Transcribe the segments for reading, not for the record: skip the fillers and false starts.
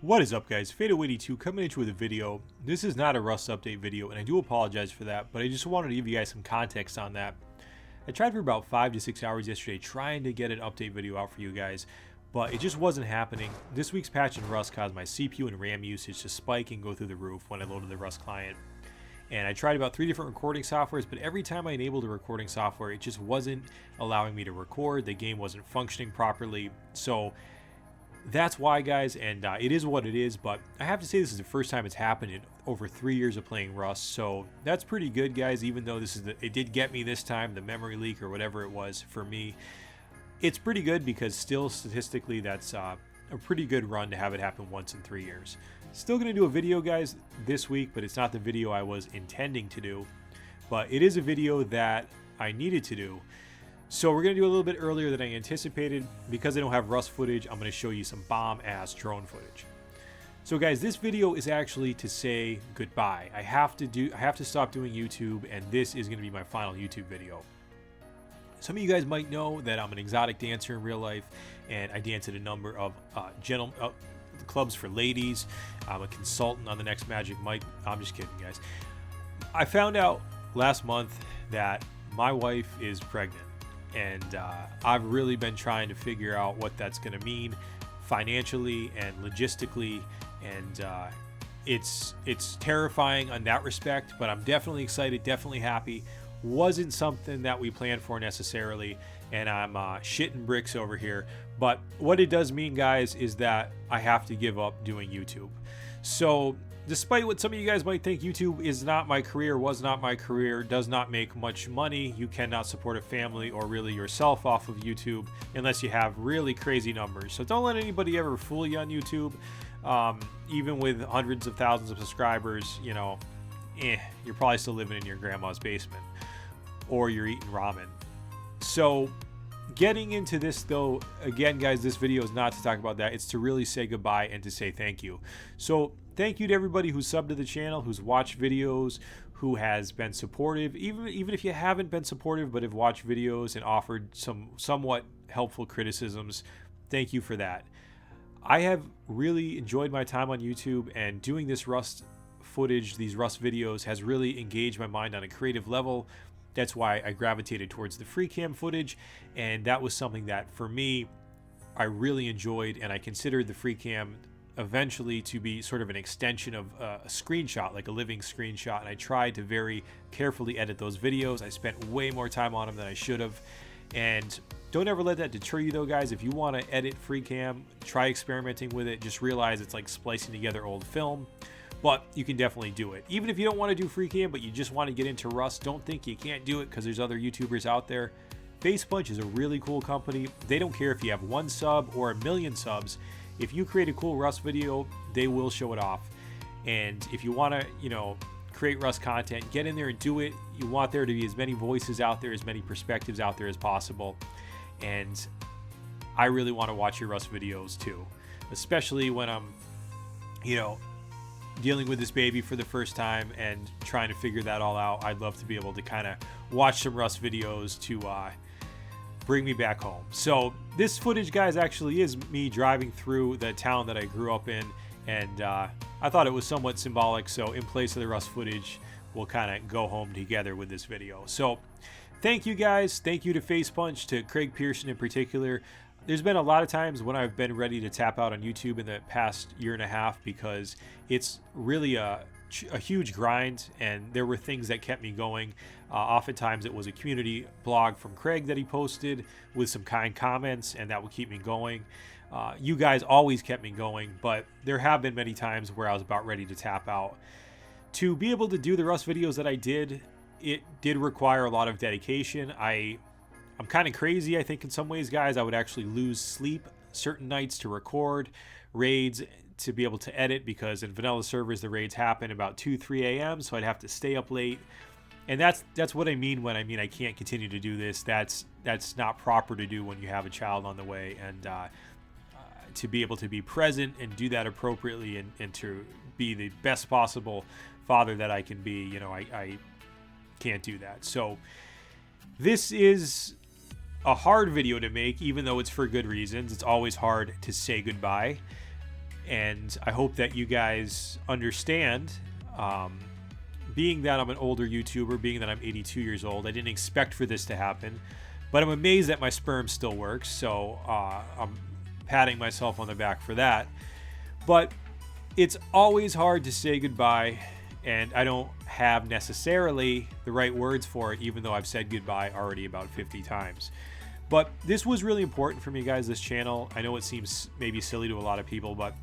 What is up, guys? Fadeaway82 coming at you with a video. This is not a Rust update video, and I do apologize for that, but I just wanted to give you guys some context on that. I tried for about 5 to 6 hours yesterday trying to get an update video out for you guys, but it just wasn't happening. This week's patch in Rust caused my CPU and RAM usage to spike and go through the roof when I loaded the Rust client. And I tried about 3 different recording softwares, but every time I enabled a recording software, it just wasn't allowing me to record. The game wasn't functioning properly. So that's why, guys, and it is what it is, but I have to say this is the first time it's happened in over 3 years of playing Rust, so that's pretty good, guys. Even though it did get me this time, the memory leak or whatever it was for me, it's pretty good because still statistically that's a pretty good run to have it happen once in 3 years. Still going to do a video, guys, this week, but it's not the video I was intending to do, but it is a video that I needed to do. So we're going to do a little bit earlier than I anticipated. Because I don't have Rust footage, I'm going to show you some bomb-ass drone footage. So guys, this video is actually to say goodbye. I have to stop doing YouTube, and this is going to be my final YouTube video. Some of you guys might know that I'm an exotic dancer in real life, and I dance at a number of clubs for ladies. I'm a consultant on the Next Magic Mike. I'm just kidding, guys. I found out last month that my wife is pregnant. And I've really been trying to figure out what that's going to mean financially and logistically, and it's terrifying on that respect, but I'm definitely excited, definitely happy. Wasn't something that we planned for necessarily, and I'm shitting bricks over here, but what it does mean, guys, is that I have to give up doing YouTube. So despite what some of you guys might think, YouTube is not my career, was not my career, does not make much money. You cannot support a family or really yourself off of YouTube unless you have really crazy numbers. So don't let anybody ever fool you on YouTube. Even with hundreds of thousands of subscribers, you know, you're probably still living in your grandma's basement or you're eating ramen. So getting into this though, again, guys, this video is not to talk about that. It's to really say goodbye and to say thank you. So thank you to everybody who's subbed to the channel, who's watched videos, who has been supportive. Even if you haven't been supportive but have watched videos and offered some somewhat helpful criticisms, thank you for that. I have really enjoyed my time on YouTube, and doing this Rust footage, these Rust videos, has really engaged my mind on a creative level. That's why I gravitated towards the free cam footage, and that was something that for me I really enjoyed, and I considered the free cam eventually to be sort of an extension of a screenshot, like a living screenshot, and I tried to very carefully edit those videos. I spent way more time on them than I should have, and don't ever let that deter you though, guys. If you want to edit free cam, try experimenting with it. Just realize it's like splicing together old film, but you can definitely do it. Even if you don't want to do free cam but you just want to get into Rust, don't think you can't do it because there's other YouTubers out there. FacePunch is a really cool company. They don't care if you have 1 sub or 1 million subs. If you create a cool Rust video, they will show it off. And if you want to, you know, create Rust content, get in there and do it. You want there to be as many voices out there, as many perspectives out there as possible. And I really want to watch your Rust videos too, especially when I'm, you know, dealing with this baby for the first time and trying to figure that all out. I'd love to be able to kind of watch some Rust videos to bring me back home. So this footage, guys, actually is me driving through the town that I grew up in, and I thought it was somewhat symbolic. So in place of the Rust footage, we'll kind of go home together with this video. So thank you, guys. Thank you to FacePunch, to Craig Pearson in particular. There's been a lot of times when I've been ready to tap out on YouTube in the past year and a half because it's really a huge grind, and there were things that kept me going. Oftentimes it was a community blog from Craig that he posted with some kind comments, and that would keep me going. You guys always kept me going, but there have been many times where I was about ready to tap out. To be able to do the Rust videos that I did, it did require a lot of dedication. I'm kind of crazy, I think, in some ways, guys. I would actually lose sleep certain nights to record raids, to be able to edit, because in vanilla servers the raids happen about 2-3 a.m. so I'd have to stay up late. And that's what I mean when I mean I can't continue to do this. That's not proper to do when you have a child on the way, and to be able to be present and do that appropriately, and to be the best possible father that I can be, you know, I can't do that. So this is a hard video to make, even though it's for good reasons. It's always hard to say goodbye. And I hope that you guys understand. Being that I'm an older YouTuber, being that I'm 82 years old, I didn't expect for this to happen, but I'm amazed that my sperm still works, so I'm patting myself on the back for that. But it's always hard to say goodbye, and I don't have necessarily the right words for it, even though I've said goodbye already about 50 times. But this was really important for me, guys, this channel. I know it seems maybe silly to a lot of people, but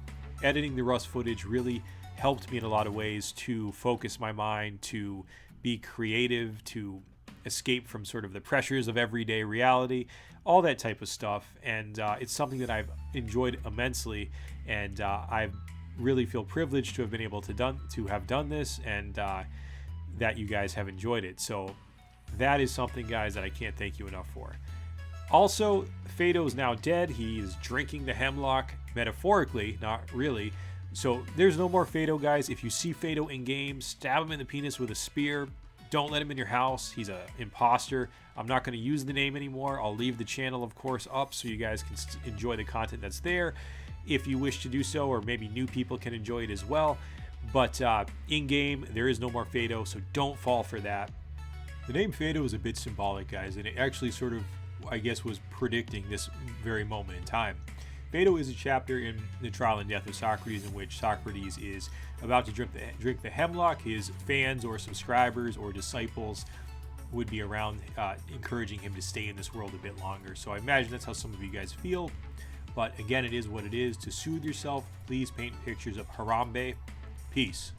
editing the Rust footage really helped me in a lot of ways to focus my mind, to be creative, to escape from sort of the pressures of everyday reality, all that type of stuff. And it's something that I've enjoyed immensely, and I really feel privileged to have been able to have done this, and that you guys have enjoyed it. So that is something, guys, that I can't thank you enough for. Also, Fado is now dead. He is drinking the hemlock, metaphorically, not really. So there's no more Fado, guys. If you see Fado in game, stab him in the penis with a spear. Don't let him in your house. He's an imposter. I'm not going to use the name anymore. I'll leave the channel, of course, up so you guys can enjoy the content that's there if you wish to do so, or maybe new people can enjoy it as well. But in-game, there is no more Fado, so don't fall for that. The name Fado is a bit symbolic, guys, and it actually sort of, I guess, was predicting this very moment in time. Fado is a chapter in the trial and death of Socrates, in which Socrates is about to drink the hemlock. His fans or subscribers or disciples would be around encouraging him to stay in this world a bit longer. So I imagine that's how some of you guys feel. But again, it is what it is. To soothe yourself, please paint pictures of Harambe. Peace.